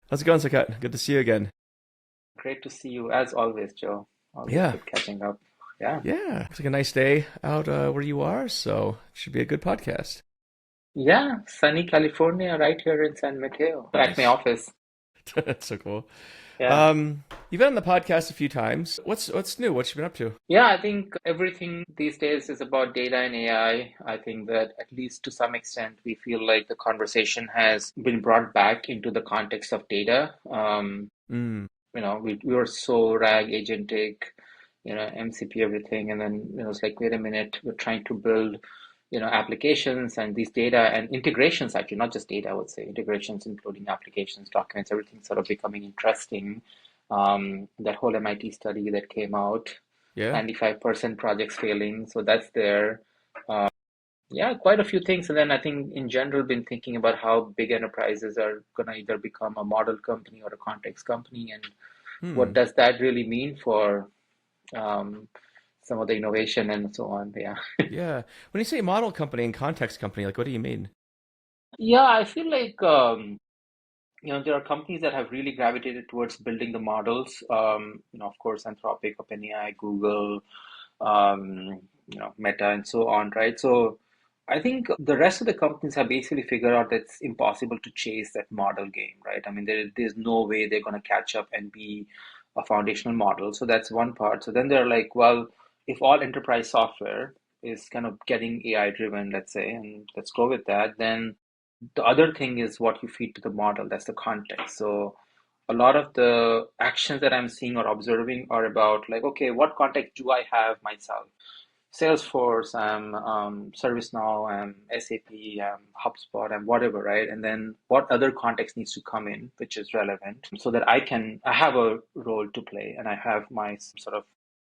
How's it going, Saket? Good to see you again. Great to see you as always, Joe. Always Yeah, good catching up. Yeah. yeah. It's like a nice day out where you are, so it should be a good podcast. Yeah, sunny California right here in San Mateo at my Nice. office. That's so cool. Yeah. Um, you've been on the podcast a few times. What's new? What you been up to? Yeah, I think everything these days is about data and AI. I think that at least to some extent, we feel like the conversation has been brought back into the context of data. Mm, We were so RAG agentic, MCP everything, and then it's like, wait a minute, we're trying to build, applications and these data and integrations actually, not just data, I would say integrations, including applications, documents, everything sort of becoming interesting. That whole MIT study that came out, yeah. 95% projects failing, so that's there. Yeah, quite a few things. And then I think in general, been thinking about how big enterprises are gonna either become a model company or a context company, and what Hmm. does that really mean for um, some of the innovation and so on? Yeah. Yeah. When you say model company and context company, like what do you mean? Yeah, I feel like there are companies that have really gravitated towards building the models. Of course, Anthropic, OpenAI, Google, Meta, and so on, right? So I think the rest of the companies have basically figured out that it's impossible to chase that model game, right? I mean, there's no way they're going to catch up and be a foundational model. So that's one part. So then they're like, well, if all enterprise software is kind of getting AI driven, let's say, and let's go with that, then the other thing is what you feed to the model. That's the context. So a lot of the actions that I'm seeing or observing are about like, okay, what context do I have myself? Salesforce, ServiceNow, SAP, HubSpot, and whatever, right? And then what other context needs to come in, which is relevant, so that I have a role to play, and I have my sort of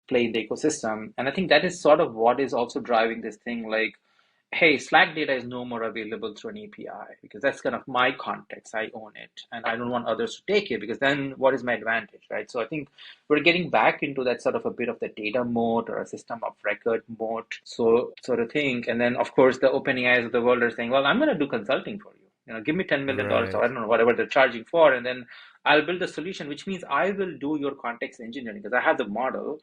play in the ecosystem. And I think that is sort of what is also driving this thing, like, hey, Slack data is no more available through an API because that's kind of my context. I own it, and I don't want others to take it because then what is my advantage, right? So I think we're getting back into that sort of a bit of the data mode or a system of record mode, so sort of thing. And then of course the OpenAIs of the world are saying, well, I'm going to do consulting for you. Give me $10 million, or I Right. don't know whatever they're charging for, and then I'll build a solution, which means I will do your context engineering because I have the model.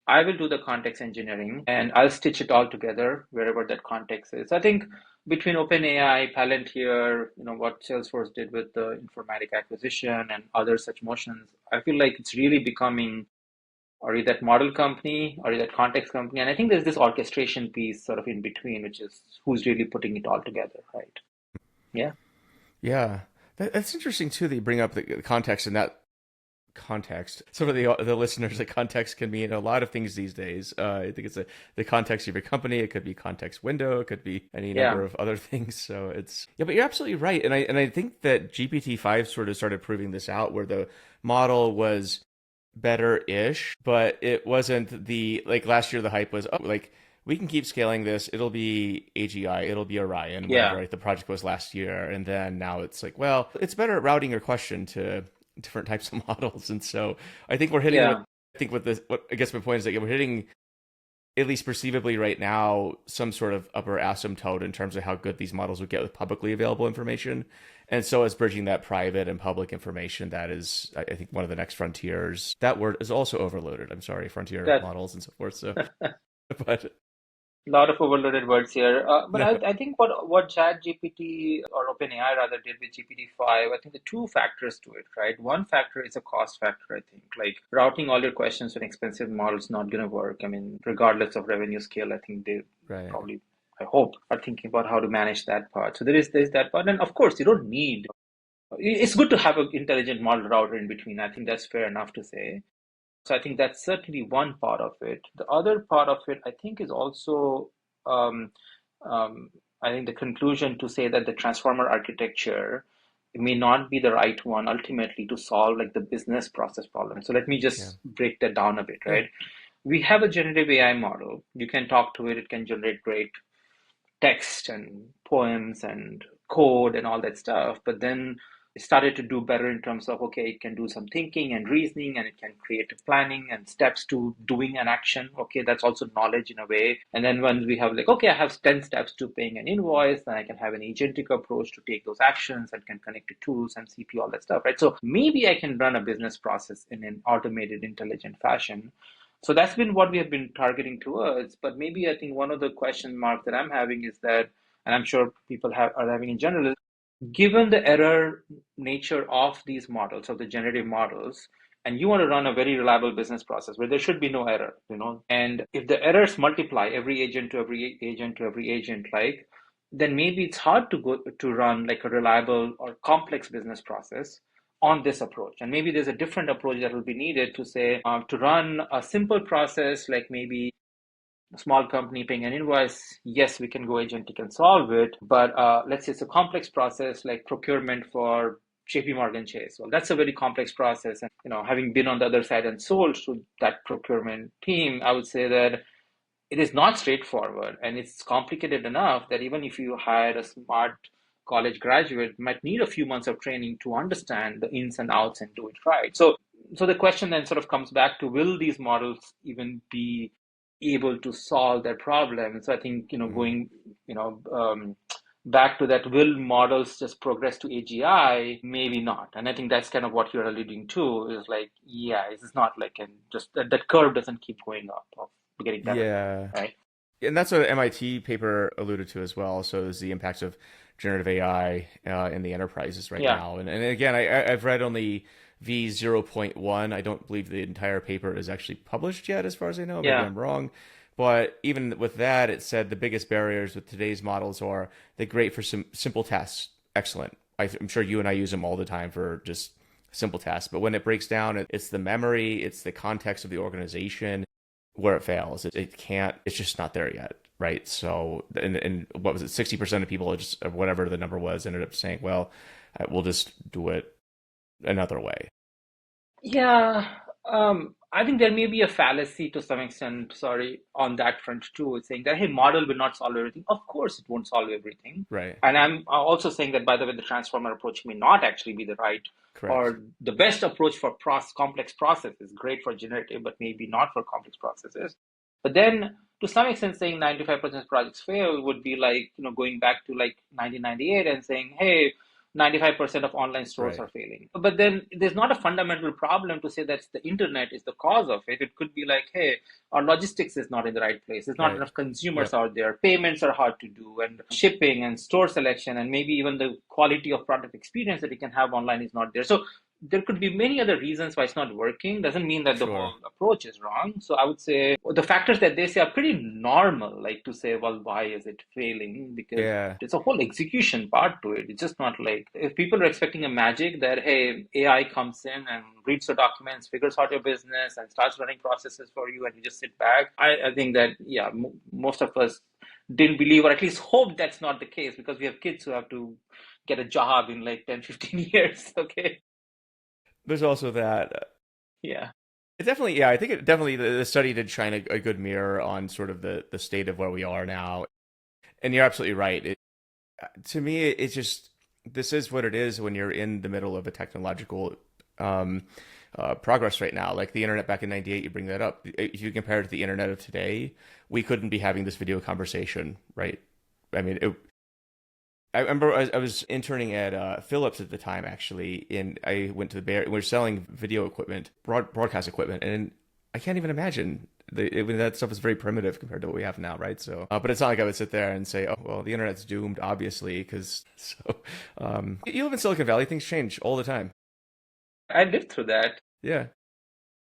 I will do the context engineering and I'll stitch it all together wherever that context is. I think between OpenAI, Palantir, what Salesforce did with the informatic acquisition and other such motions, I feel like it's really becoming, are you that model company? Are you that context company? And I think there's this orchestration piece sort of in between, which is who's really putting it all together, right? Yeah. Yeah. That's interesting too that you bring up the context and that context. Some of the listeners, the context can mean a lot of things these days. I think the context of your company. It could be context window. It could be any number Yeah. of other things. So it's yeah, but you're absolutely right. And I think that GPT-5 sort of started proving this out, where the model was better-ish, but it wasn't the like last year. The hype was like we can keep scaling this. It'll be AGI. It'll be Orion. Whatever. Yeah. Right? The project was last year, and then now it's like, well, it's better at routing your question to different types of models. And so I think we're hitting Yeah. what this what I guess my point is that we're hitting at least perceivably right now some sort of upper asymptote in terms of how good these models would get with publicly available information. And so as bridging that private and public information, that is I think one of the next frontiers. That word is also overloaded. I'm sorry, frontier That models and so forth. So but A lot of overloaded words here. But no. I think what Chat GPT or OpenAI rather did with GPT-5, I think the two factors to it, right? One factor is a cost factor, I think. Like routing all your questions to an expensive model is not going to work. I mean, regardless of revenue scale, I think they Right. probably, I hope, are thinking about how to manage that part. So there's that part. And of course, you don't need, it's good to have an intelligent model router in between. I think that's fair enough to say. So I think that's certainly one part of it. The other part of it, I think, is also, um, um, I think, the conclusion to say that the transformer architecture may not be the right one ultimately to solve like the business process problem. So let me Yeah. just break that down a bit, Yeah. right? We have a generative AI model. You can talk to it, it can generate great text and poems and code and all that stuff. But then it started to do better in terms of, okay, it can do some thinking and reasoning, and it can create a planning and steps to doing an action. Okay, that's also knowledge in a way. And then when we have like, okay, I have 10 steps to paying an invoice, then I can have an agentic approach to take those actions and can connect to tools and CPU, all that stuff, right? So maybe I can run a business process in an automated, intelligent fashion. So that's been what we have been targeting towards. But maybe I think one of the question marks that I'm having is that, and I'm sure people are having in general, is given the error nature of these models, of the generative models, and you want to run a very reliable business process where there should be no error, and if the errors multiply every agent to every agent to every agent, like, then maybe it's hard to go to run like a reliable or complex business process on this approach. And maybe there's a different approach that will be needed to say, to run a simple process, like maybe a small company paying an invoice, yes, we can go agentic and solve it. But let's say it's a complex process like procurement for JP Morgan Chase. Well, that's a very complex process. And having been on the other side and sold to that procurement team, I would say that it is not straightforward, and it's complicated enough that even if you hire a smart college graduate, might need a few months of training to understand the ins and outs and do it right. So the question then sort of comes back to, will these models even be able to solve that problem? And so I think, Mm. going, back to that, will models just progress to AGI? Maybe not. And I think that's kind of what you're alluding to, is like, yeah, it's not like, and just that curve doesn't keep going up of getting better, Yeah. right? And that's what MIT paper alluded to as well. So is the impacts of generative AI in the enterprises right Yeah, now. And again, I've read only V0.1. I don't believe the entire paper is actually published yet, as far as I know. Maybe yeah, I'm wrong. But even with that, it said the biggest barriers with today's models are they're great for some simple tasks. Excellent. I'm sure you and I use them all the time for just simple tasks. But when it breaks down, it's the memory, it's the context of the organization where it fails. It can't, it's just not there yet. Right. So, and what was it? 60% of people just, or whatever the number was, ended up saying, well, we'll just do it another way. yeah. I think there may be a fallacy to some extent, sorry, on that front too, saying that, hey, model will not solve everything. Of course, it won't solve everything. Right. And I'm also saying that, by the way, the transformer approach may not actually be the right Correct. or the best approach for complex processes. Great for generative, but maybe not for complex processes. But then, to some extent, saying 95% of projects fail would be like, going back to like 1998 and saying, hey, 95% of online stores Right. are failing. But then there's not a fundamental problem to say that the internet is the cause of it. It could be like, hey, our logistics is not in the right place. There's not Right. enough consumers Yep. out there. Payments are hard to do, and shipping and store selection, and maybe even the quality of product experience that you can have online is not there. So there could be many other reasons why it's not working. Doesn't mean that the Sure. whole approach is wrong. So I would say the factors that they say are pretty normal, like to say, well, why is it failing? Because Yeah. there's a whole execution part to it. It's just not like, if people are expecting a magic that, hey, AI comes in and reads the documents, figures out your business, and starts running processes for you, and you just sit back. I think that, yeah, most of us didn't believe, or at least hope that's not the case, because we have kids who have to get a job in like 10, 15 years. Okay. There's also that. Yeah. It definitely, yeah, I think it definitely, the study did shine a good mirror on sort of the state of where we are now. And you're absolutely right. To me, it's just, this is what it is when you're in the middle of a technological um, progress right now. Like the internet back in '98, you bring that up. If you compare it to the internet of today, we couldn't be having this video conversation, right? I mean, I remember I was interning at Philips at the time, actually, and I went to the Bay. We were selling video equipment, broadcast equipment, and I can't even imagine. That stuff is very primitive compared to what we have now, right? So, but it's not like I would sit there and say, "Oh, well, the internet's doomed," obviously, because so. You live in Silicon Valley; things change all the time. I lived through that. Yeah,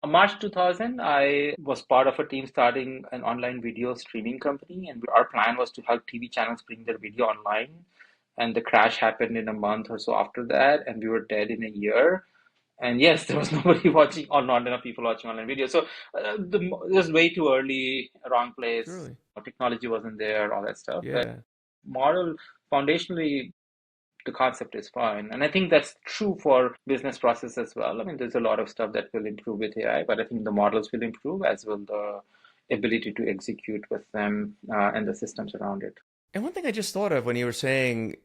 March 2000, I was part of a team starting an online video streaming company, and our plan was to help TV channels bring their video online. And the crash happened in a month or so after that, and we were dead in a year. And yes, there was nobody watching, or not enough people watching online video. So it was way too early, wrong place. surely. Technology wasn't there, all that stuff. But Yeah. model, foundationally, the concept is fine. And I think that's true for business process as well. I mean, there's a lot of stuff that will improve with AI, but I think the models will improve, as will the ability to execute with them, and the systems around it. And one thing I just thought of when you were saying,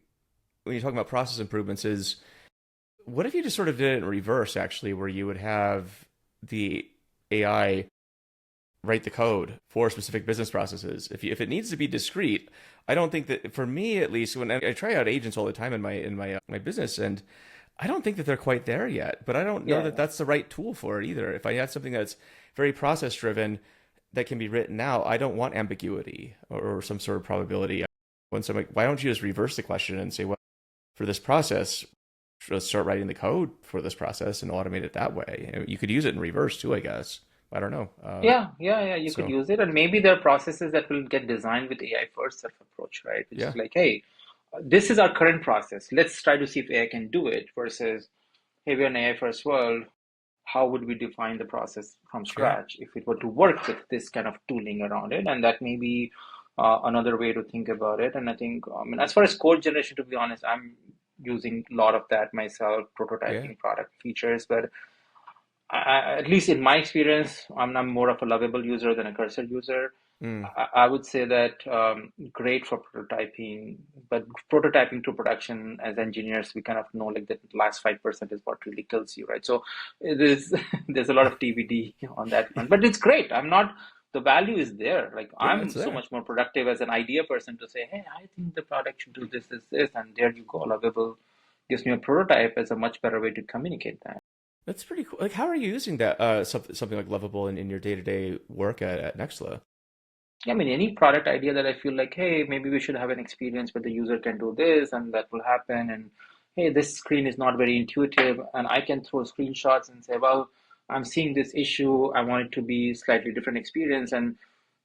when you're talking about process improvements is What if you just sort of did it in reverse, actually, where you would have the AI write the code for specific business processes? If it needs to be discrete, I don't think that, for me at least, when I try out agents all the time in my business, and I don't think that they're quite there yet. But I don't know Yeah, that that's the right tool for it either. If I had something that's very process driven that can be written out, I don't want ambiguity or some sort of probability. When somebody, why don't you just reverse the question and say, well, for this process, let's start writing the code for this process and automate it that way. You could use it in reverse too, I guess. I don't know. yeah. You could So use it, and maybe there are processes that will get designed with AI first self approach, right? Which is yeah, like, hey, this is our current process. Let's try to see if AI can do it. Versus, hey, we're an AI first world. How would we define the process from yeah, scratch if it were to work with this kind of tooling around it? And that may be another way to think about it. And I think, I mean, as far as code generation, to be honest, I'm using a lot of that myself, yeah. prototyping product features. But at least in my experience, I'm more of a lovable user than a cursor user. Mm. I would say that great for prototyping, but prototyping to production as engineers, we kind of know like the last 5% is what really kills you, right? So it is there's a lot of TBD on that front, but it's great. I'm not the value is there. Like Yeah, it's I'm so there. much more productive as an idea person to say, hey, I think the product should do this, and there you go. Lovable gives me a prototype as a much better way to communicate that. That's pretty cool. Like, how are you using that something like Lovable in your day to day work at Nexla? Yeah, I mean, any product idea that I feel like, hey, maybe we should have an experience where the user can do this and that will happen. And hey, this screen is not very intuitive. And I can throw screenshots and say, well, I'm seeing this issue. I want it to be slightly different experience. And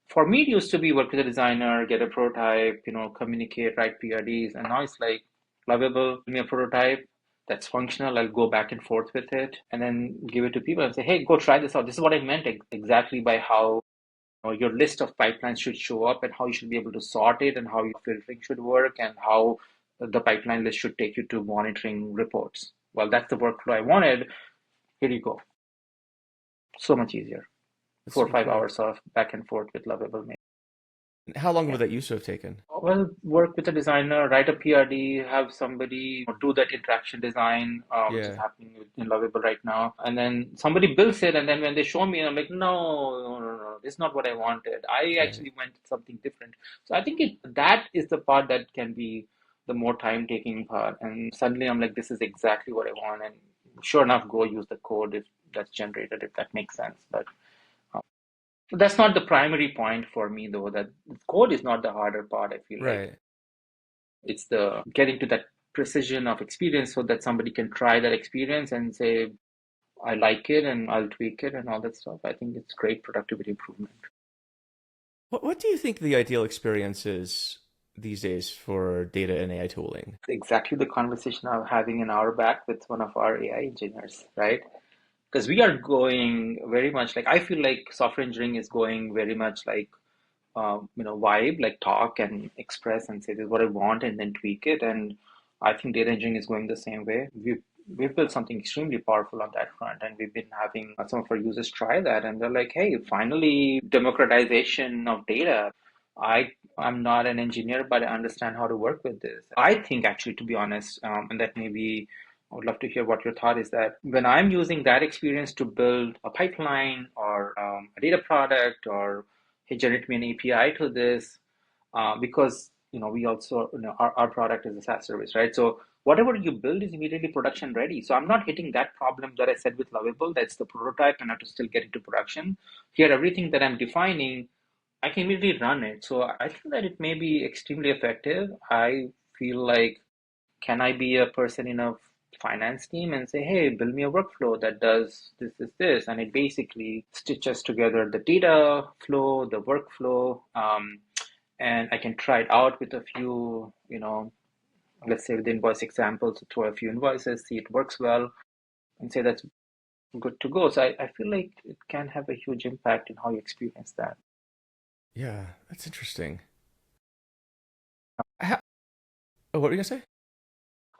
for me, it used to be work with a designer, get a prototype, communicate, write PRDs. And now it's like lovable, give me a prototype that's functional. I'll go back and forth with it and then give it to people and say, hey, go try this out. This is what I meant exactly by how your list of pipelines should show up and how you should be able to sort it and how your filtering should work and how the pipeline list should take you to monitoring reports. Well, that's the workflow I wanted. Here you go. So much easier. That's Four or super five cool. hours of back and forth with Lovable. How long Yeah. would that used to have taken? Well, work with a designer, write a PRD, have somebody do that interaction design, which is Yeah, happening in Lovable right now. And then somebody builds it, and then when they show me, I'm like, no, this is not what I wanted. I right. actually wanted something different. So I think that is the part that can be the more time-taking part. And suddenly I'm like, this is exactly what I want. And sure enough, go use the code if that's generated, if that makes sense. But that's not the primary point for me, though. That code is not the harder part, I feel like. Right. It's the getting to that precision of experience so that somebody can try that experience and say, I like it and I'll tweak it and all that stuff. I think it's great productivity improvement. What do you think the ideal experience is these days for data and AI tooling? Exactly the conversation I'm having an hour back with one of our AI engineers, right? Because we are going very much like I feel like software engineering is going very much like vibe, like talk and express and say this is what I want and then tweak it. And I think data engineering is going the same way. We've built something extremely powerful on that front, and we've been having some of our users try that, and they're like, "Hey, finally, democratization of data." I'm not an engineer, but I understand how to work with this. I think, actually, to be honest, and that maybe I would love to hear what your thought is that when I'm using that experience to build a pipeline or a data product or hey, generate me an API to this, because we also our product is a SaaS service, right? So whatever you build is immediately production ready. So I'm not hitting that problem that I said with Lovable. That's the prototype, and I have to still get into production. Here, everything that I'm defining, I can immediately run it. So I think that it may be extremely effective. I feel like, can I be a person in a finance team and say, hey, build me a workflow that does this, and it basically stitches together the data flow, the workflow, and I can try it out with a few, let's say with the invoice examples, throw a few invoices, see it works well, and say that's good to go. So I feel like it can have a huge impact in how you experience that. Yeah, that's interesting. How, oh, what were you gonna say?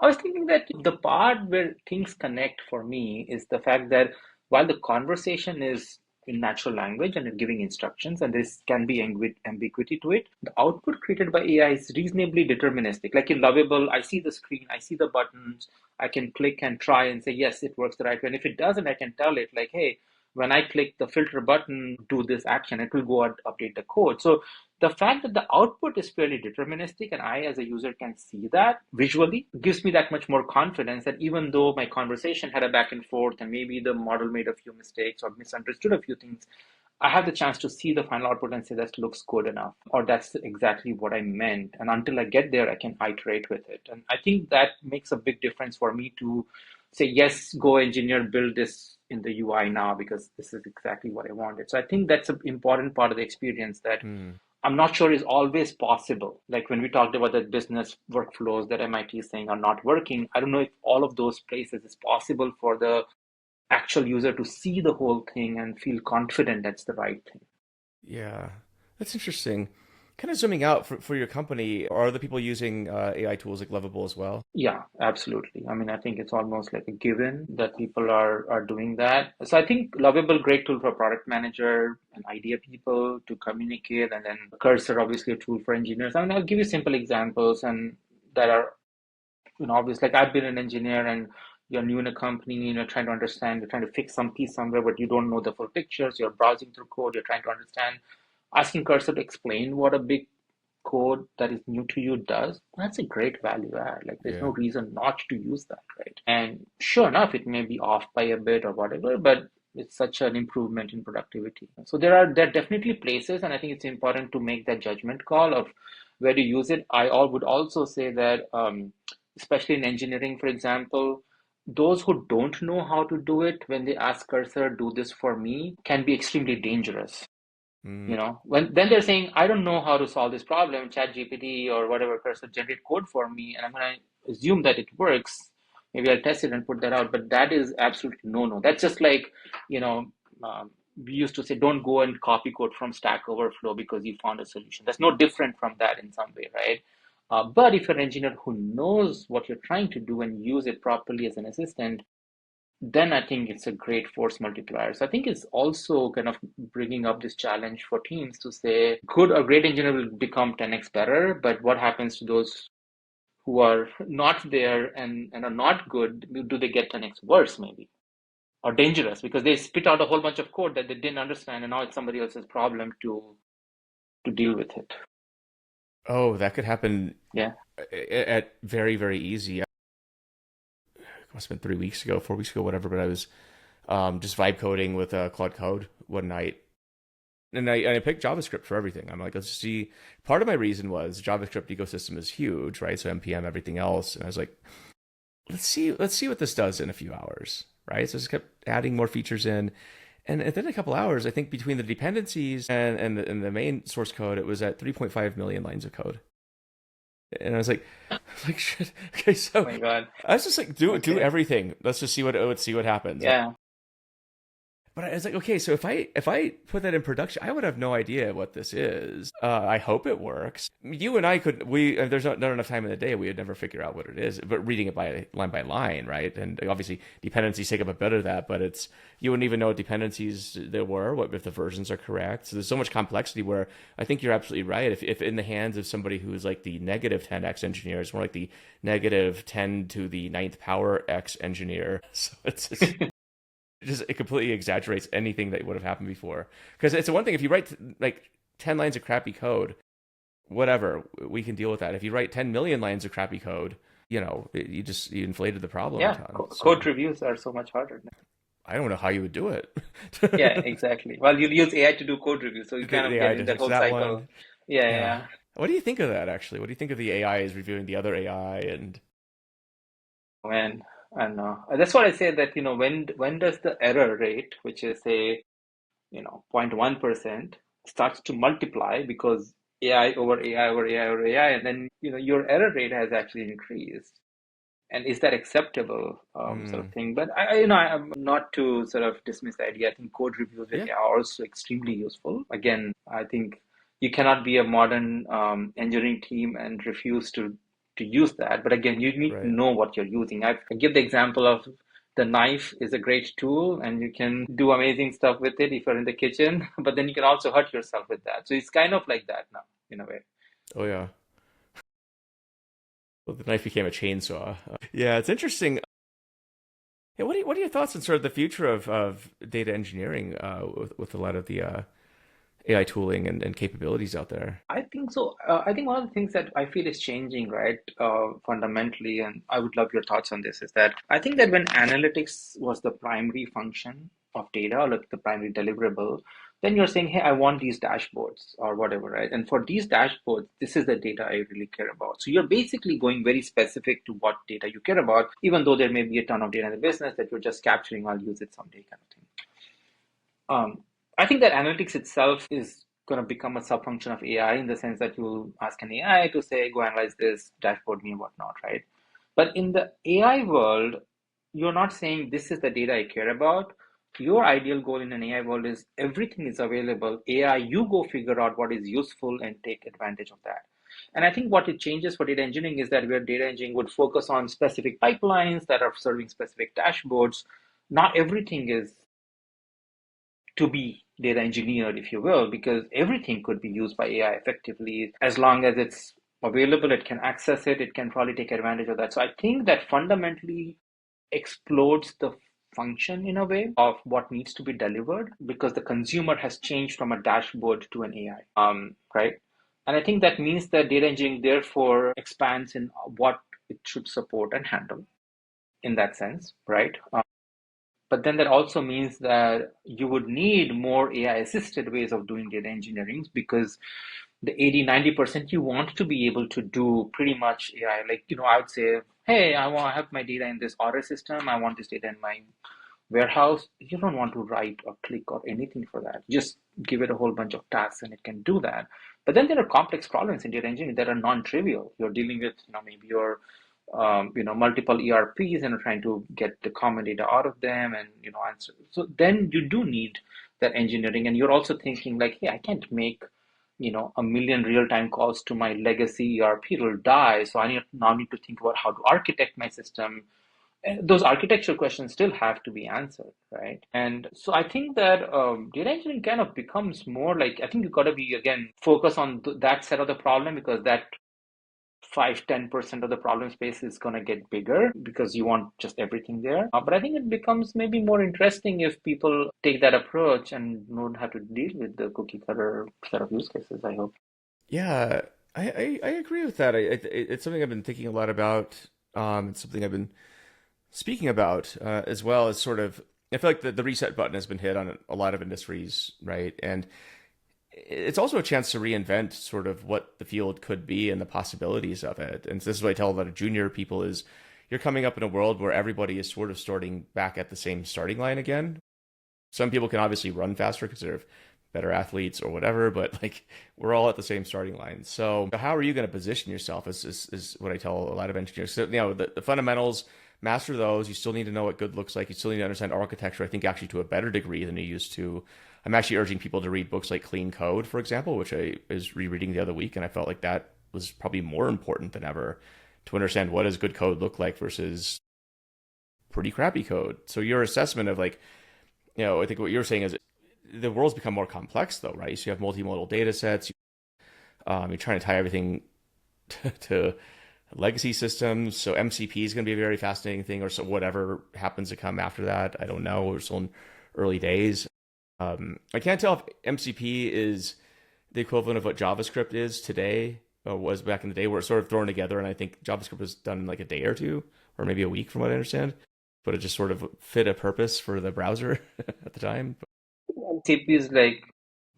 I was thinking that the part where things connect for me is the fact that while the conversation is in natural language and giving instructions, and this can be ambiguity to it. The output created by AI is reasonably deterministic. Like in Lovable, I see the screen, I see the buttons, I can click and try and say, yes, it works the right way. And if it doesn't, I can tell it, like, hey, when I click the filter button, do this action, it will go and update the code. So the fact that the output is fairly deterministic and I as a user can see that visually gives me that much more confidence that even though my conversation had a back and forth and maybe the model made a few mistakes or misunderstood a few things, I have the chance to see the final output and say that looks good enough or that's exactly what I meant. And until I get there, I can iterate with it. And I think that makes a big difference for me to say, yes, go engineer, build this in the UI now because this is exactly what I wanted. So I think that's an important part of the experience that Hmm. I'm not sure is always possible. Like when we talked about the business workflows that MIT is saying are not working, I don't know if all of those places is possible for the actual user to see the whole thing and feel confident that's the right thing. Yeah, that's interesting. Kind of zooming out for your company, are the people using AI tools like Lovable as well? Yeah, absolutely. I mean, I think it's almost like a given that people are doing that. So I think Lovable, great tool for product manager and idea people to communicate, and then Cursor, obviously a tool for engineers. I mean, I'll give you simple examples and that are obvious. Like I've been an engineer and you're new in a company, trying to understand, you're trying to fix some piece somewhere, but you don't know the full pictures. You're browsing through code, you're trying to understand, asking Cursor to explain what a big code that is new to you does. That's a great value add. Like there's no Yeah. reason not to use that, right? And sure enough, it may be off by a bit or whatever, but it's such an improvement in productivity. So there are definitely places, and I think it's important to make that judgment call of where to use it. I all would also say that especially in engineering, for example, those who don't know how to do it, when they ask Cursor, do this for me, can be extremely dangerous. Mm, When then they're saying, I don't know how to solve this problem, chat GPT or whatever Cursor generate code for me, and I'm going to assume that it works. Maybe I'll test it and put that out, but that is absolutely no. That's just like, you know, um, we used to say, don't go and copy code from Stack Overflow because you found a solution. That's no different from that in some way, right? But if you're an engineer who knows what you're trying to do and use it properly as an assistant, then I think it's a great force multiplier. So I think it's also kind of bringing up this challenge for teams to say, good or great engineer will become 10x better, but what happens to those who are not there and are not good? Do they get 10x worse maybe? Or dangerous because they spit out a whole bunch of code that they didn't understand and now it's somebody else's problem to deal with it. oh, that could happen Yeah. at very, very easy. It must have been 3 weeks ago, 4 weeks ago, whatever. But I was just vibe coding with Claude Code one night, and I picked JavaScript for everything. I'm like, let's just see. Part of my reason was JavaScript ecosystem is huge, right? So npm everything else, and I was like, let's see what this does in a few hours, right? So I just kept adding more features in, and within a couple hours, I think between the dependencies and the main source code, it was at 3.5 million lines of code. And I was like shit. Okay, Oh so my God. I was just like, do Okay. everything. Let's just see what happens. Yeah. But I was like, okay, so if I put that in production, I would have no idea what this is. I hope it works. You and I could there's not enough time in the day. We would never figure out what it is. But reading it by line, right? And obviously dependencies take up a bit of that. But it's you wouldn't even know what dependencies there were, what if the versions are correct. So there's so much complexity where I think you're absolutely right. If in the hands of somebody who's like the negative 10x engineer, it's more like the negative 10 to the ninth power x engineer. So it completely exaggerates anything that would have happened before. Because it's one thing if you write like 10 lines of crappy code, whatever, we can deal with that. If you write 10 million lines of crappy code, you inflated the problem a Yeah. ton. Code So reviews are so much harder. I don't know how you would do it. Yeah, exactly. Well, you'll use AI to do code review, so you kind of The get AI in to that fix whole that cycle. one. Yeah, yeah, Yeah. yeah. What do you think of that actually? What do you think of the AI is reviewing the other AI and Man, I know. That's what I say that, when does the error rate, which is say, 0.1%, starts to multiply because AI over AI over AI over AI, and then, your error rate has actually increased. And is that acceptable, sort of hmm, thing? But I'm not to sort of dismiss the idea. I think code reviews with yeah, AI are also extremely useful. Again, I think you cannot be a modern engineering team and refuse to use that. But again, you need to right. know what you're using. I give the example of the knife is a great tool and you can do amazing stuff with it if you're in the kitchen, but then you can also hurt yourself with that. So it's kind of like that now, in a way. Oh yeah. Well, the knife became a chainsaw. Yeah, it's interesting. Yeah, what are your thoughts on sort of the future of data engineering with a lot of the AI tooling and capabilities out there? I think so. I think one of the things that I feel is changing, right, fundamentally, and I would love your thoughts on this, is that I think that when analytics was the primary function of data, or like the primary deliverable, then you're saying, hey, I want these dashboards or whatever, right? And for these dashboards, this is the data I really care about. So you're basically going very specific to what data you care about, even though there may be a ton of data in the business that you're just capturing, I'll use it someday kind of thing. I think that analytics itself is going to become a sub-function of AI in the sense that you ask an AI to say, go analyze this, dashboard me, and whatnot, right? But in the AI world, you're not saying this is the data I care about. Your ideal goal in an AI world is everything is available. AI, you go figure out what is useful and take advantage of that. And I think what it changes for data engineering is that where data engineering would focus on specific pipelines that are serving specific dashboards, not everything is to be data engineered, if you will, because everything could be used by AI effectively. As long as it's available, it can access it, it can probably take advantage of that. So I think that fundamentally explodes the function in a way of what needs to be delivered because the consumer has changed from a dashboard to an AI, right? And I think that means that data engineering therefore expands in what it should support and handle in that sense, right? But then that also means that you would need more AI assisted ways of doing data engineering because the 80-90% you want to be able to do pretty much AI. Like, I would say, hey, I want to have my data in this order system. I want this data in my warehouse. You don't want to write or click or anything for that. Just give it a whole bunch of tasks and it can do that. But then there are complex problems in data engineering that are non-trivial. You're dealing with, maybe your multiple ERPs and trying to get the common data out of them and, answer. So then you do need that engineering. And you're also thinking like, hey, I can't make, a million real-time calls to my legacy ERP. It'll die. So now need to think about how to architect my system. And those architectural questions still have to be answered, right? And so I think that data engineering kind of becomes more like, I think you got to be, again, focus on that set of the problem because that 5-10% of the problem space is going to get bigger because you want just everything there. But I think it becomes maybe more interesting if people take that approach and don't have to deal with the cookie cutter set of use cases, I hope. Yeah, I agree with that. It's something I've been thinking a lot about. It's something I've been speaking about as well as sort of. I feel like the reset button has been hit on a lot of industries, right? And it's also a chance to reinvent sort of what the field could be and the possibilities of it. And this is what I tell a lot of junior people is you're coming up in a world where everybody is sort of starting back at the same starting line again. Some people can obviously run faster because they're better athletes or whatever, but like we're all at the same starting line. So how are you going to position yourself is what I tell a lot of engineers. So, the fundamentals, master those. You still need to know what good looks like. You still need to understand architecture, I think actually to a better degree than you used to. I'm actually urging people to read books like Clean Code, for example, which I was rereading the other week, and I felt like that was probably more important than ever to understand what does good code look like versus pretty crappy code. So your assessment of like, I think what you're saying is the world's become more complex though, right? So you have multimodal data sets. You're trying to tie everything to legacy systems. So MCP is going to be a very fascinating thing, or so whatever happens to come after that. I don't know. We're still in early days. I can't tell if MCP is the equivalent of what JavaScript is today, or was back in the day, where it's sort of thrown together. And I think JavaScript was done in like a day or two, or maybe a week, from what I understand. But it just sort of fit a purpose for the browser at the time. MCP is like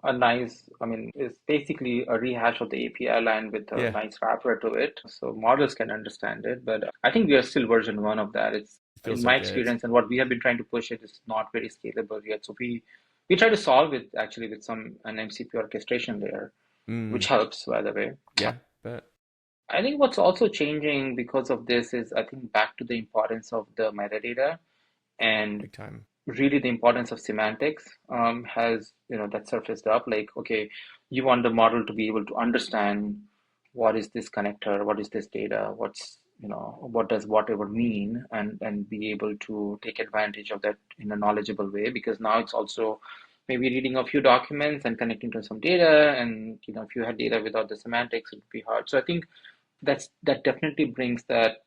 it's basically a rehash of the API line with a Yeah, nice wrapper to it. So models can understand it, but I think we are still version one of that. It's it in feels my like it. experience and what we have been trying to push it is not very scalable yet. So we try to solve it actually with an MCP orchestration layer, which Mm, helps, by the way. yeah, but I think what's also changing because of this is I think back to the importance of the metadata and big time. really the importance of semantics has that surfaced up like okay, you want the model to be able to understand what is this connector, what is this data, what's what does whatever mean, and be able to take advantage of that in a knowledgeable way, because now it's also maybe reading a few documents and connecting to some data, and if you had data without the semantics, it would be hard. So I think that definitely brings that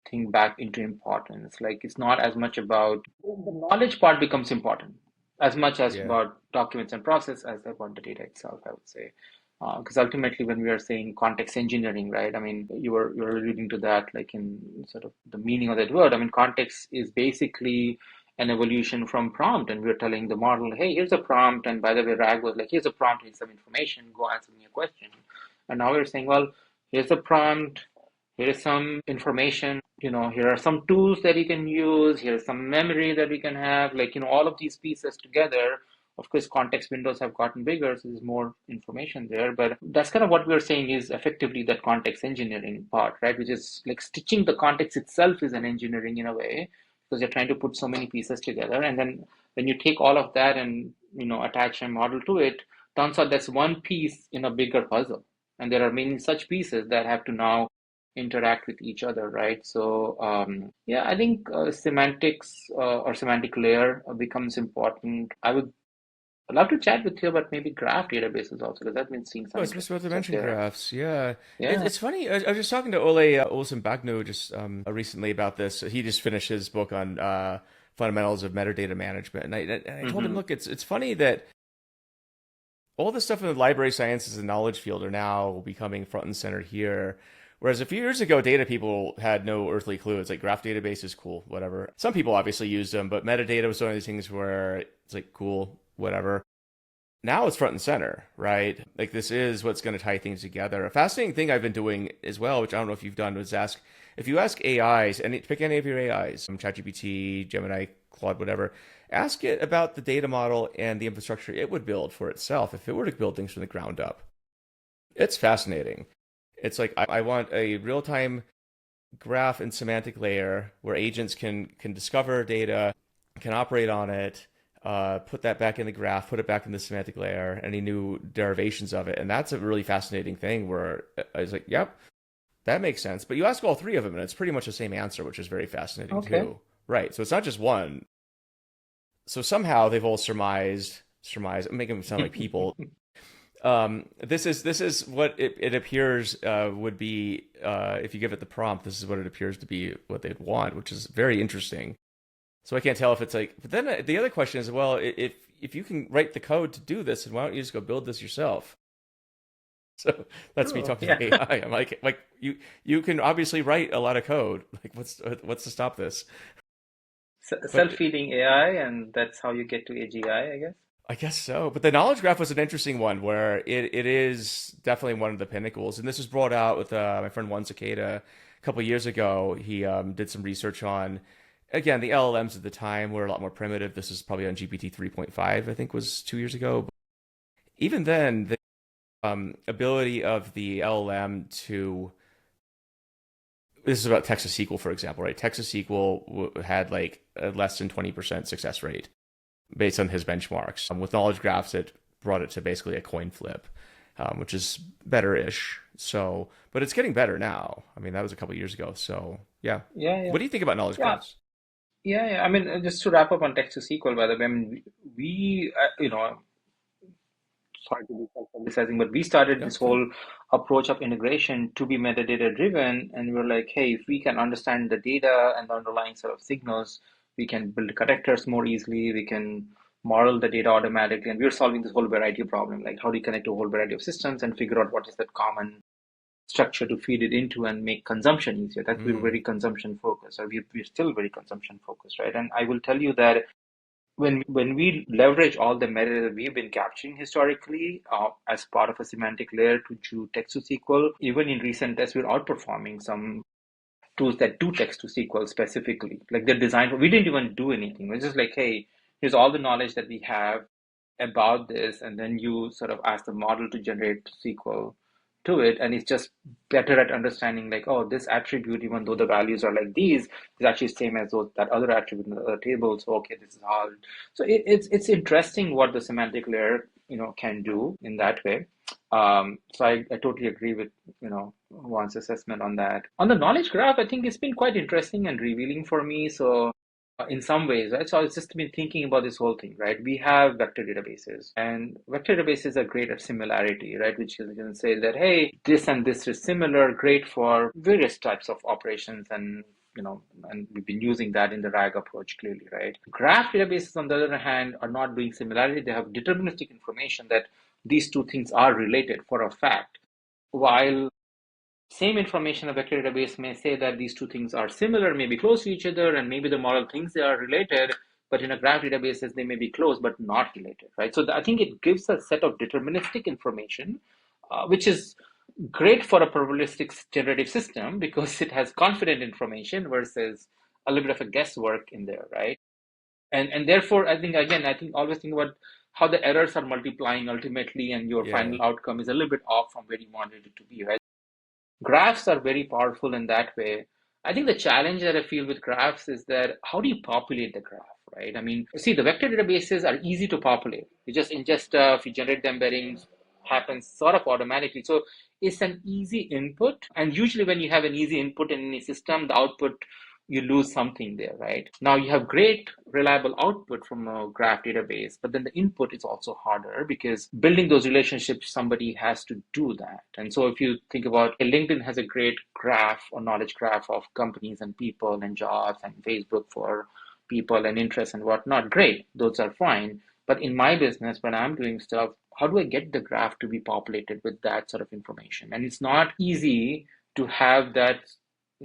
thing back into importance. Like, it's not as much about the knowledge part becomes important as much as Yeah. about documents and process as about the data itself, I would say. Because ultimately, when we are saying context engineering, right? I mean, you were alluding to that, like in sort of the meaning of that word. I mean, context is basically an evolution from prompt, and we're telling the model, hey, here's a prompt, and by the way, RAG was like, here's a prompt, here's some information, go answer me a question. And now we're saying, well, here's a prompt, here is some information, here are some tools that you can use, here's some memory that we can have, like, all of these pieces together. Of course, context windows have gotten bigger, so there's more information there, but that's kind of what we're saying is effectively that context engineering part, right? Which is like stitching the context itself is an engineering in a way, because you're trying to put so many pieces together. And then when you take all of that and, attach a model to it, turns out that's one piece in a bigger puzzle. And there are many such pieces that have to now interact with each other, right? So yeah, I think semantics or semantic layer becomes important. I would love to chat with you about maybe graph databases also, because I've been seeing Oh, I some was just interesting about to stuff mention there. graphs. Yeah, Yeah. it's funny. I was just talking to Ole Olsen Bagno just recently about this. He just finished his book on fundamentals of metadata management, and I told him, Mm-hmm. look, it's funny that all the stuff in the library sciences and knowledge field are now becoming front and center here. Whereas a few years ago, data people had no earthly clue. It's like graph database is cool, whatever. Some people obviously used them, but metadata was one of these things where it's like cool, whatever. Now it's front and center, right? Like this is what's going to tie things together. A fascinating thing I've been doing as well, which I don't know if you've done, was ask if you ask AIs, and pick any of your AIs, ChatGPT, Gemini, Claude, whatever, ask it about the data model and the infrastructure it would build for itself if it were to build things from the ground up. It's fascinating. It's like I want a real time graph and semantic layer where agents can discover data, can operate on it, put that back in the graph, put it back in the semantic layer, any new derivations of it. And that's a really fascinating thing where I was like, yep, that makes sense. But you ask all three of them, and it's pretty much the same answer, which is very fascinating Okay. too. Right. So it's not just one. So somehow they've all make them sound like people. This is what it appears would be if you give it the prompt. This is what it appears to be what they'd want, which is very interesting. So I can't tell if it's like. But then the other question is, well, if you can write the code to do this, then why don't you just go build this yourself? So that's me True. talking to Yeah. the AI. I'm like you can obviously write a lot of code. Like what's to stop this? But Self-feeding AI, and that's how you get to AGI, I guess. I guess so. But the knowledge graph was an interesting one where it is definitely one of the pinnacles. And this was brought out with my friend Juan Cicada a couple of years ago. He did some research on, again, the LLMs at the time were a lot more primitive. This is probably on GPT 3.5, I think was 2 years ago. But even then, the ability of the LLM to, this is about Texas SQL, for example, right? Texas SQL had like a less than 20% success rate based on his benchmarks. With knowledge graphs, it brought it to basically a coin flip, which is better-ish. So, but it's getting better now. I mean, that was a couple years ago. So, yeah. Yeah, yeah. What do you think about knowledge Yeah, graphs? yeah, yeah. I mean, just to wrap up on text to SQL, by the way, I mean, sorry to be self-publicizing, but we started No, this it's fine. whole approach of integration to be metadata driven. And we're like, hey, if we can understand the data and the underlying sort of signals, we can build connectors more easily. We can model the data automatically. And we're solving this whole variety of problem, like how do you connect to a whole variety of systems and figure out what is that common structure to feed it into and make consumption easier. That we're Mm, very consumption focused, or we're still very consumption focused, right? And I will tell you that when we leverage all the metadata that we've been capturing historically as part of a semantic layer to do text to SQL, even in recent tests, we're outperforming some tools that do text to SQL specifically. Like they're designed for, we didn't even do anything. We're just like, hey, here's all the knowledge that we have about this, and then you sort of ask the model to generate SQL to it, and it's just better at understanding like, oh, this attribute, even though the values are like these, is actually same as that other attribute in the other table. So okay, this is how. So it's interesting what the semantic layer can do in that way. So I totally agree with, Juan's assessment on that. On the knowledge graph, I think it's been quite interesting and revealing for me. So in some ways, right? So I was just been thinking about this whole thing, right? We have vector databases, and vector databases are great at similarity, right? Which is going to say that, hey, this and this is similar, great for various types of operations, and we've been using that in the RAG approach clearly, right? Graph databases, on the other hand, are not doing similarity. They have deterministic information that these two things are related for a fact. While same information a vector database may say that these two things are similar, maybe close to each other, and maybe the model thinks they are related, but in a graph databases they may be close but not related, right? So I think it gives a set of deterministic information, which is great for a probabilistic generative system because it has confident information versus a little bit of a guesswork in there, right? And therefore, I think always think about how the errors are multiplying ultimately, and your Yeah. final outcome is a little bit off from where you wanted it to be, right? Graphs are very powerful in that way. I think the challenge that I feel with graphs is that how do you populate the graph, right? I mean, see, the vector databases are easy to populate. You just ingest stuff, you generate the embeddings, happens sort of automatically. So it's an easy input. And usually when you have an easy input in any system, the output, you lose something there, right? Now you have great reliable output from a graph database, but then the input is also harder because building those relationships, somebody has to do that. And so if you think about LinkedIn has a great graph or knowledge graph of companies and people and jobs, and Facebook for people and interests and whatnot. Great, those are fine. But in my business, when I'm doing stuff, how do I get the graph to be populated with that sort of information? And it's not easy to have that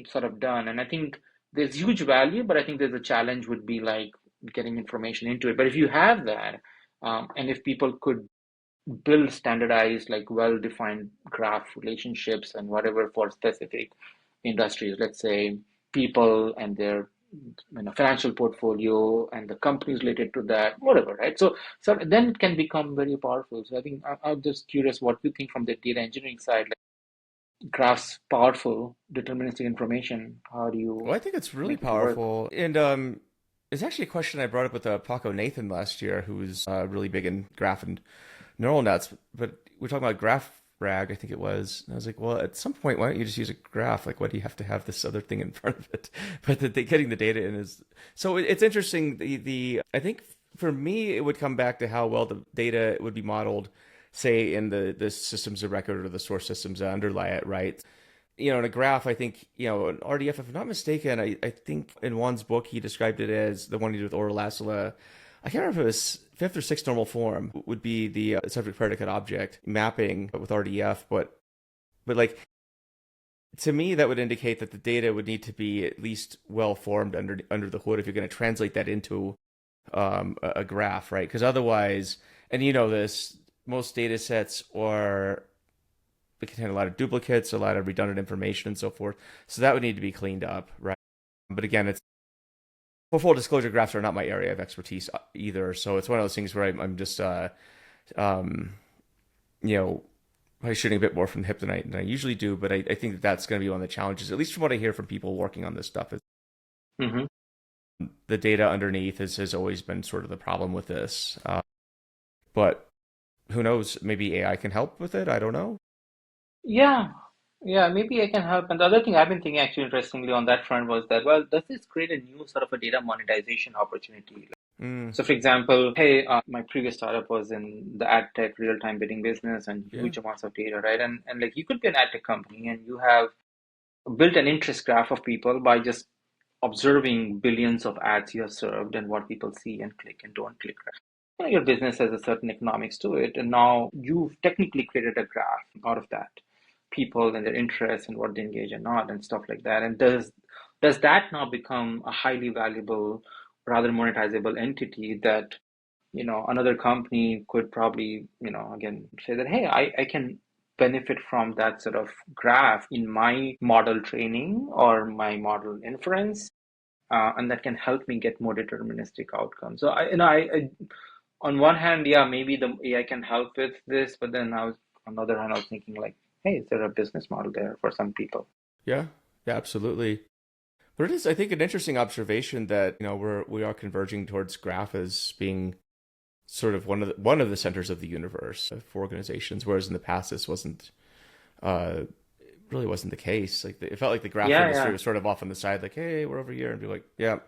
sort of done. And I think there's huge value, but I think there's a challenge would be like getting information into it. But if you have that, and if people could build standardized, like well-defined graph relationships and whatever for specific industries, let's say people and their financial portfolio and the companies related to that, whatever, right? So then it can become very powerful. So I think I'm just curious what you think from the data engineering side, like graphs, powerful deterministic information. How do Well, you I think it's really make it work? powerful. And it's actually a question I brought up with Paco Nathan last year, who was really big in graph and neural nets. But we're talking about graph rag, I think it was. And I was like, well, at some point, why don't you just use a graph? Like, why do you have to have this other thing in front of it? But getting the data in is so it's interesting. The I think for me, it would come back to how well the data would be modeled, say in the systems of record or the source systems that underlie it, right? In a graph, I think, an RDF, if I'm not mistaken, I think in Juan's book, he described it as the one he did with Oral Lassila. I can't remember if it was fifth or sixth normal form would be the subject predicate object mapping with RDF, but like to me, that would indicate that the data would need to be at least well formed under the hood if you're going to translate that into a graph, right? Because otherwise, and you know this, most data sets are they contain a lot of duplicates, a lot of redundant information, and so forth. So that would need to be cleaned up, right? But again, it's for full disclosure, graphs are not my area of expertise either. So it's one of those things where I'm just, um, you know, probably shooting a bit more from the hip than I usually do. But I think that that's going to be one of the challenges, at least from what I hear from people working on this stuff. Is Hmm. the data underneath has always been sort of the problem with this. But who knows? Maybe AI can help with it. I don't know. Yeah, yeah, maybe I can help. And the other thing I've been thinking actually interestingly on that front was that, well, does this create a new sort of a data monetization opportunity? Mm, So, for example, hey, my previous startup was in the ad tech real-time bidding business and yeah. huge amounts of data, right? And like you could be an ad tech company and you have built an interest graph of people by just observing billions of ads you have served and what people see and click and don't click. Your business has a certain economics to it, and now you've technically created a graph out of that, people and their interests and what they engage and not, and stuff like that. And does that now become a highly valuable, rather monetizable entity that another company could probably again say that, hey, I can benefit from that sort of graph in my model training or my model inference, and that can help me get more deterministic outcomes. So I on one hand, yeah, maybe the AI can help with this, but then on the other hand, I was thinking like, hey, is there a business model there for some people? Yeah. Yeah, absolutely. But it is, I think, an interesting observation that we are converging towards graph as being sort of one of the centers of the universe for organizations, whereas in the past this wasn't uh, really wasn't the case. Like it felt like the graph Yeah, industry yeah. was sort of off on the side, like, hey, we're over here, and be like, yeah,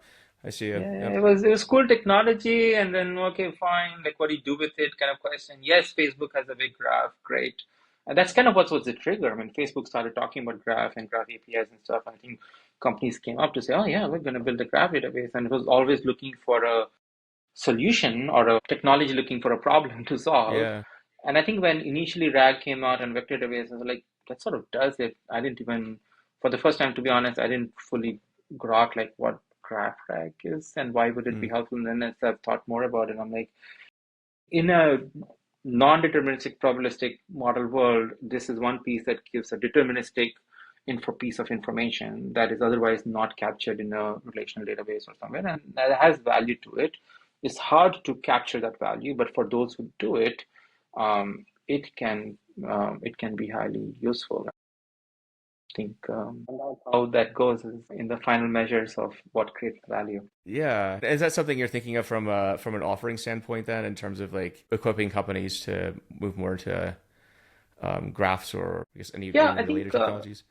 I see you. Yeah, Yep. it was cool technology, and then okay, fine. Like, what do you do with it? Kind of question. Yes, Facebook has a big graph, great, and that's kind of what was the trigger. I mean, Facebook started talking about graph and graph APIs and stuff. I think companies came up to say, oh yeah, we're going to build a graph database, and it was always looking for a solution or a technology looking for a problem to solve. Yeah. And I think when initially RAG came out and vector database, I was like, that sort of does it. I didn't even, for the first time, to be honest, I didn't fully grok like what graph RAG is and why would it be Mm. helpful. And then as I've thought more about it, I'm like, in a non-deterministic probabilistic model world, this is one piece that gives a deterministic info piece of information that is otherwise not captured in a relational database or somewhere, and that has value to it. It's hard to capture that value, but for those who do it, it can be highly useful. I think how that goes is in the final measures of what creates value. Yeah. Is that something you're thinking of from an offering standpoint then, in terms of like equipping companies to move more into graphs, or I guess Yeah, any I related think technologies?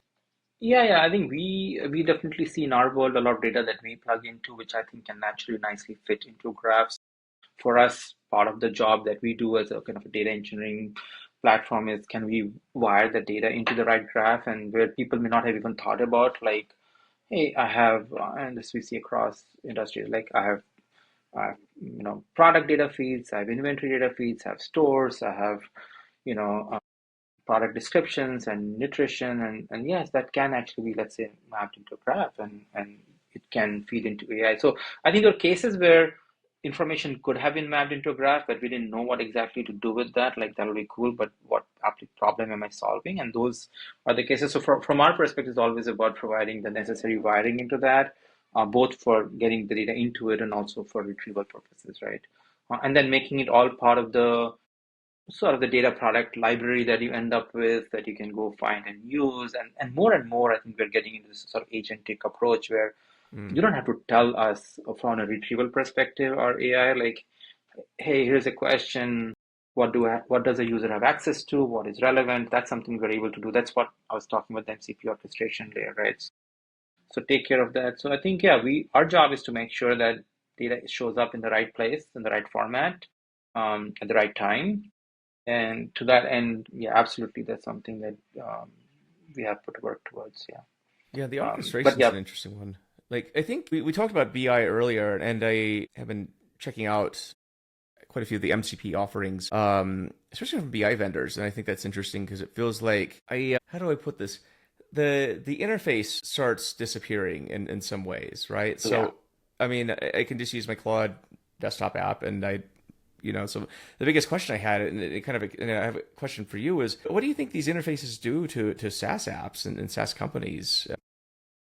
yeah, I think we definitely see in our world a lot of data that we plug into, which I think can naturally nicely fit into graphs. For us, part of the job that we do as a kind of a data engineering platform is can we wire the data into the right graph, and where people may not have even thought about, like, hey, I have, and this we see across industries, like I have product data feeds, I have inventory data feeds, I have stores, I have you know product descriptions and nutrition, and yes, that can actually be, let's say, mapped into a graph, and it can feed into AI. So I think there are cases where information could have been mapped into a graph, but we didn't know what exactly to do with that. Like, that'll be cool, but what problem am I solving? And those are the cases. So from our perspective, it's always about providing the necessary wiring into that, both for getting the data into it and also for retrieval purposes, right? And then making it all part of the sort of the data product library that you end up with, that you can go find and use. And more, I think we're getting into this sort of agentic approach where Mm. you don't have to tell us from a retrieval perspective or AI, like, hey, here's a question. What does a user have access to? What is relevant? That's something we're able to do. That's what I was talking about, the MCP orchestration layer, right? So take care of that. So I think, yeah, our job is to make sure that data shows up in the right place, in the right format, at the right time, and to that end, yeah, absolutely, that's something that we have put work towards. Yeah. Yeah, the But orchestration's yeah, an interesting one. Like I think we talked about BI earlier, and I have been checking out quite a few of the MCP offerings, especially from BI vendors, and I think that's interesting because it feels like how do I put this? The interface starts disappearing in some ways, right? yeah, So I mean, I can just use my Claude desktop app, and so the biggest question I had, and I have a question for you, is what do you think these interfaces do to SaaS apps and SaaS companies?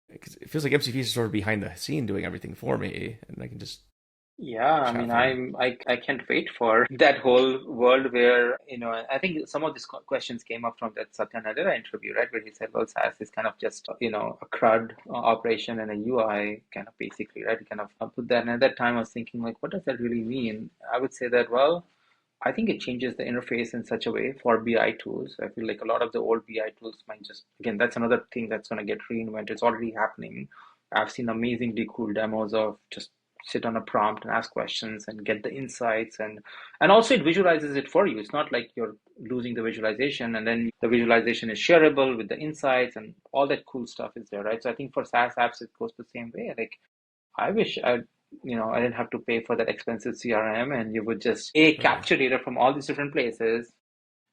Because it feels like MCP is sort of behind the scene doing everything for me, and I can just yeah. I chat mean, from there. I can't wait for that whole world where, I think some of these questions came up from that Satya Nadella interview, right? Where he said, well, SaaS is kind of just, a CRUD operation and a UI kind of, basically, right? He kind of put that. And at that time, I was thinking, like, what does that really mean? I would say that, well, I think it changes the interface in such a way for BI tools. I feel like a lot of the old BI tools might just, again, that's another thing that's going to get reinvented. It's already happening. I've seen amazingly cool demos of just sit on a prompt and ask questions and get the insights, and also it visualizes it for you. It's not like you're losing the visualization, and then the visualization is shareable with the insights and all that cool stuff is there, right? So I think for SaaS apps it goes the same way. Like, I wish I didn't have to pay for that expensive CRM, and you would just Totally. capture data from all these different places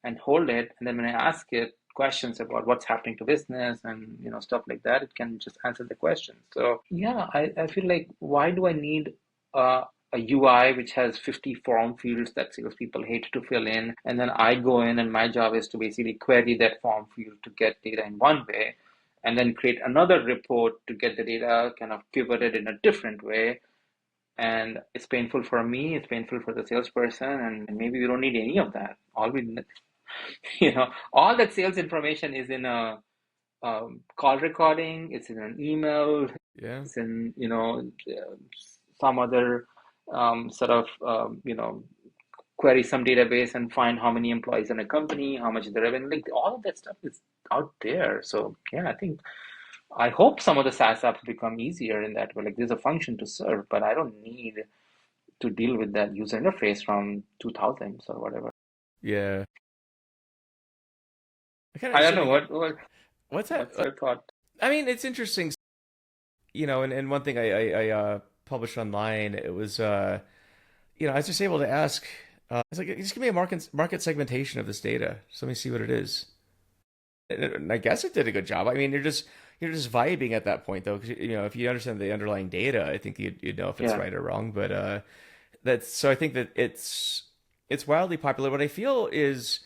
and hold it, and then when I ask it questions about what's happening to business and stuff like that, it can just answer the question. So yeah, I feel like, why do I need uh, a UI which has 50 form fields that salespeople hate to fill in, and then I go in and my job is to basically query that form field to get data in one way, and then create another report to get the data kind of pivoted in a different way. And it's painful for me, it's painful for the salesperson, and maybe we don't need any of that. All we all that sales information is in a call recording, it's in an email, Yeah. it's in some other sort of query some database and find how many employees in a company, how much is the revenue. Like all of that stuff is out there. So yeah, I hope some of the SaaS apps become easier in that way. Like there's a function to serve, but I don't need to deal with that user interface from 2000s or whatever. Yeah. I kind I of don't know something. What's that? what's your thought? I mean, it's interesting, and one thing I published online, it was, I was just able to ask, it's like, just give me a market segmentation of this data. Just let me see what it is. And I guess it did a good job. I mean, you're just vibing at that point, though, because if you understand the underlying data, I think you'd know if it's Yeah. right or wrong. But that's so I think that it's wildly popular. What I feel is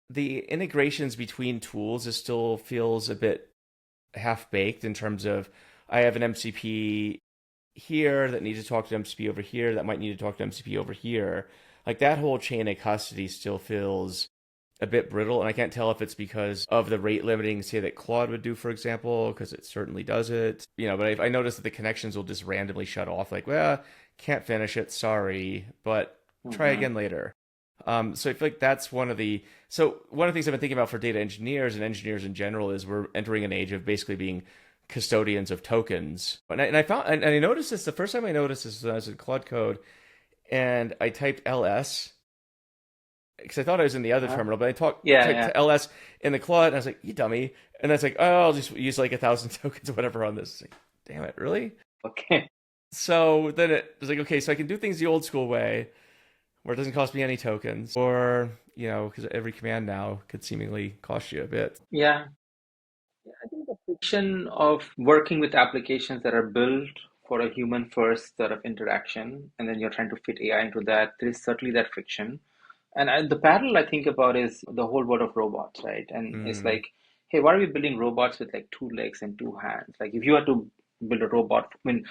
the integrations between tools is still feels a bit half baked in terms of I have an MCP here that needs to talk to MCP over here that might need to talk to MCP over here. Like that whole chain of custody still feels a bit brittle, and I can't tell if it's because of the rate limiting, say that Claude would do, for example, because it certainly does it. But I noticed that the connections will just randomly shut off, like, well, can't finish it, sorry, but try Hmm. again later. So I feel like that's one of the things I've been thinking about for data engineers and engineers in general is we're entering an age of basically being custodians of tokens. And I noticed this the first time I noticed this when I was in Claude Code, and I typed ls because I thought I was in the other Uh-huh. terminal, but Yeah, typed yeah. ls in the Claude, and I was like, "You dummy!" And that's like, "Oh, I'll just use like 1,000 tokens or whatever on this." It's like, damn it, really? Okay. So then it was like, okay, so I can do things the old school way, where it doesn't cost me any tokens, or because every command now could seemingly cost you a bit. Yeah. I think the friction of working with applications that are built for a human first sort of interaction, and then you're trying to fit AI into that, there is certainly that friction. And the parallel I think about is the whole world of robots, right? And it's Mm, like, hey, why are we building robots with like two legs and two hands? Like, if you had to build a robot, I mean,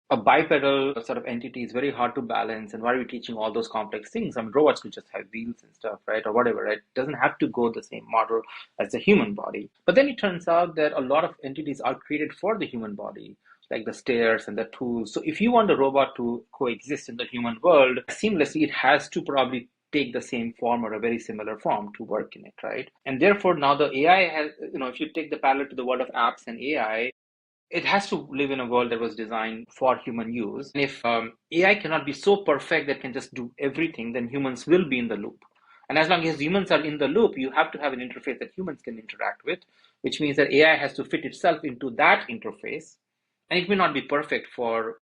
a bipedal sort of entity is very hard to balance. And why are we teaching all those complex things? I mean, robots could just have wheels and stuff, right? Or whatever, right? It doesn't have to go the same model as the human body. But then it turns out that a lot of entities are created for the human body, like the stairs and the tools. So if you want a robot to coexist in the human world seamlessly, it has to probably take the same form or a very similar form to work in it, right? And therefore, now the AI has, if you take the parallel to the world of apps and AI, it has to live in a world that was designed for human use. And if AI cannot be so perfect that can just do everything, then humans will be in the loop. And as long as humans are in the loop, you have to have an interface that humans can interact with, which means that AI has to fit itself into that interface. And it may not be perfect for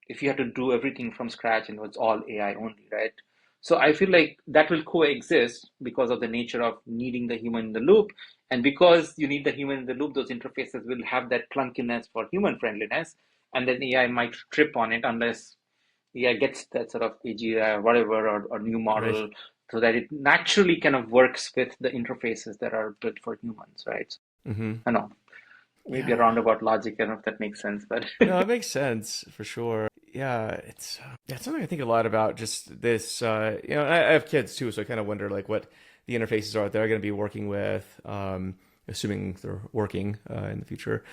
if you have to do everything from scratch and it's all AI only, right? So I feel like that will coexist because of the nature of needing the human in the loop. And because you need the human in the loop, those interfaces will have that clunkiness for human friendliness. And then AI might trip on it unless AI gets that sort of AGI or whatever or new right. model so that it naturally kind of works with the interfaces that are built for humans, right? Hmm. I know, maybe a Yeah. roundabout logic, I don't know if that makes sense, but No, it makes sense for sure. Yeah, it's something I think a lot about. Just this, I have kids too, so I kind of wonder like what the interfaces are they're going to be working with, assuming they're working in the future.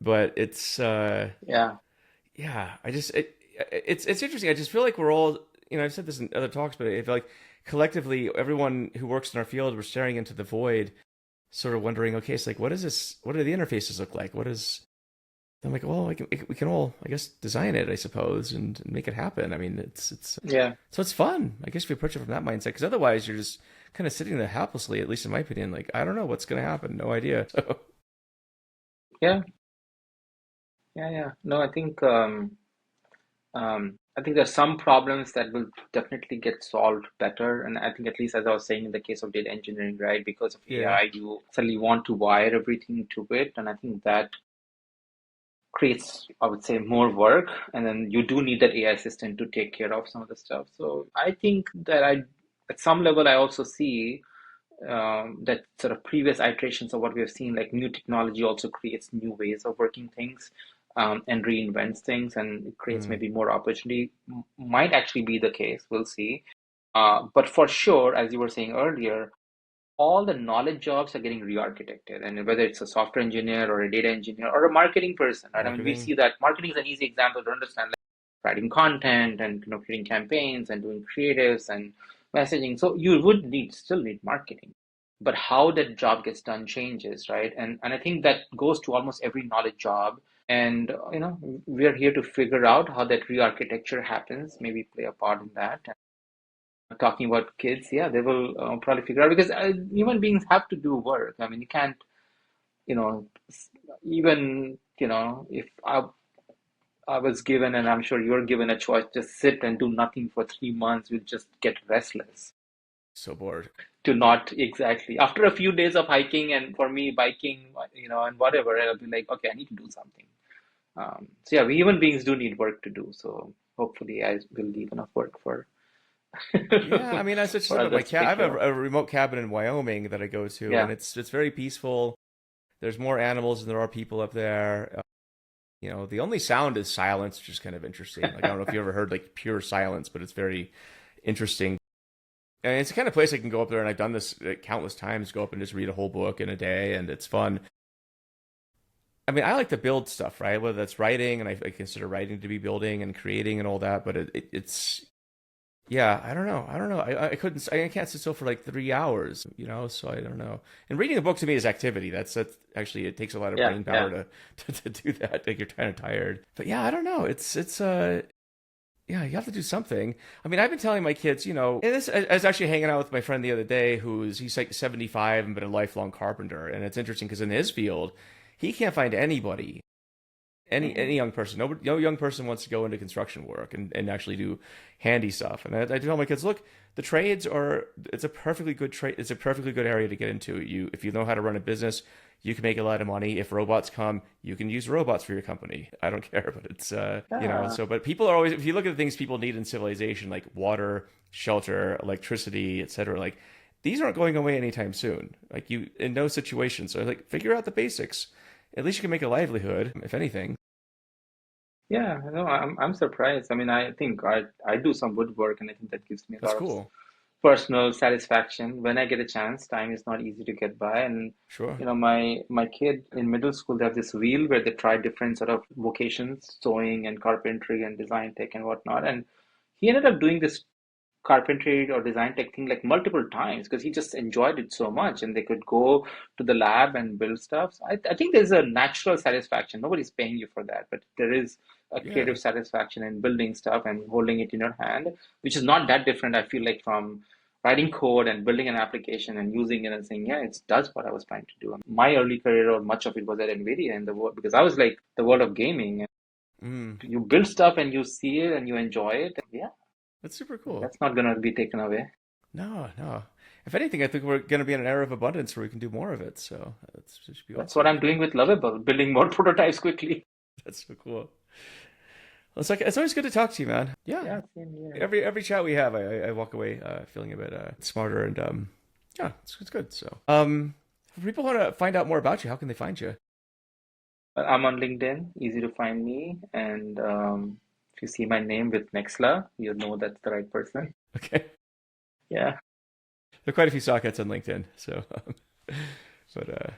But yeah. yeah, it's interesting. I just feel like we're all, I've said this in other talks, but I feel like collectively, everyone who works in our field, we're staring into the void, sort of wondering, okay, it's like, what is this? What do the interfaces look like? What is I'm like, well, we can all, I guess, design it, I suppose, and make it happen. I mean, it's Yeah. so it's fun. I guess if we approach it from that mindset, because otherwise you're just kind of sitting there helplessly, at least in my opinion. Like, I don't know what's going to happen, no idea. So, Yeah, yeah. No, I think there's some problems that will definitely get solved better. And I think at least as I was saying in the case of data engineering, right, because of yeah. AI, you suddenly want to wire everything to it. And I think that creates, I would say, more work. And then you do need that AI system to take care of some of the stuff. So I think that at some level, I also see that sort of previous iterations of what we have seen, like new technology also creates new ways of working things and reinvents things, and it creates Mm, maybe more opportunity. Might actually be the case. We'll see. But for sure, as you were saying earlier, all the knowledge jobs are getting re-architected, and whether it's a software engineer or a data engineer or a marketing person, right? I mean, we marketing. see that marketing is an easy example to understand. writing content and creating campaigns and doing creatives and messaging. So you would still need marketing, but how that job gets done changes, right? And I think that goes to almost every knowledge job. And we're here to figure out how that re-architecture happens, maybe play a part in that. And talking about kids, yeah, they will probably figure out, because human beings have to do work. I mean, you can't, you know, even, if I was given, and I'm sure you're given a choice, just sit and do nothing for 3 months, you'll just get restless. So bored. To not exactly after a few days of hiking, and for me biking, and whatever, I'll be like, okay, I need to do something. So yeah, we human beings do need work to do. So hopefully I will leave enough work for Yeah, I mean, as I said for about my others to cat, I take have care of. a remote cabin in Wyoming that I go to, and Yeah. it's very peaceful. There's more animals than there are people up there. The only sound is silence, which is kind of interesting. Like I don't know if you ever heard like pure silence, but it's very interesting. And it's the kind of place I can go up there, and I've done this countless times. Go up and just read a whole book in a day, and it's fun. I mean, I like to build stuff, right? Whether that's writing, and I consider writing to be building and creating and all that. But it's yeah, I don't know. I don't know. I couldn't. I can't sit still for like 3 hours, So I don't know. And reading a book to me is activity. That's actually it takes a lot of Yeah. brain Yeah. power to do that. Like you're kind of tired. But yeah, I don't know. It's yeah, you have to do something. I mean, I've been telling my kids, and I was actually hanging out with my friend the other day he's like 75 and been a lifelong carpenter, and it's interesting because in his field, he can't find anybody any Mhm. young person. No young person wants to go into construction work and actually do handy stuff. And I tell my kids, look, the trades are it's a perfectly good trade. It's a perfectly good area to get into. If you know how to run a business, you can make a lot of money. If robots come, you can use robots for your company. I don't care, but it's Yeah. so. But people are always, if you look at the things people need in civilization, like water, shelter, electricity, etc., like these aren't going away anytime soon. Like you in no situation. So like figure out the basics. At least you can make a livelihood, if anything. Yeah. No, I'm surprised. I mean, I think I do some woodwork, and I think that gives me a That's lot of cool. personal satisfaction when I get a chance. Time is not easy to get by, and Sure. my kid in middle school, they have this wheel where they try different sort of vocations, sewing and carpentry and design tech and whatnot. And he ended up doing this carpentry or design tech thing like multiple times because he just enjoyed it so much, and they could go to the lab and build stuff. So I think there's a natural satisfaction. Nobody's paying you for that, but there is a Yeah. creative satisfaction in building stuff and holding it in your hand, which is not that different, I feel like, from writing code and building an application and using it and saying, yeah, it does what I was trying to do. My early career, or much of it, was at NVIDIA in the world, because I was like the world of gaming. Mm. You build stuff and you see it and you enjoy it. Yeah, That's super cool. that's not gonna be taken away. No, no. If anything, I think we're going to be in an era of abundance where we can do more of it. So that should be That's what awesome. I'm doing with Lovable, building more prototypes quickly. That's so cool. Well, it's always good to talk to you, man. Yeah. Yeah, same here. Every chat we have, I walk away feeling a bit smarter and yeah, it's good. So if people want to find out more about you, how can they find you? I'm on LinkedIn, easy to find me. And if you see my name with Nexla, you'll know that's the right person. Okay. Yeah, There are quite a few sockets on LinkedIn. So, but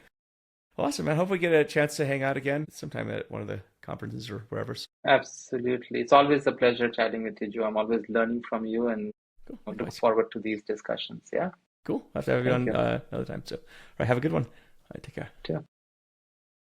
awesome, man. Hope we get a chance to hang out again sometime at one of the conferences or wherever. absolutely. It's always a pleasure chatting with you, Joe. I'm always learning from you, and Cool. I look Likewise. forward to these discussions. Yeah, Cool. I'll have to have you thank on you. another time. So, all right. Have a good one. All right. Take care. Too.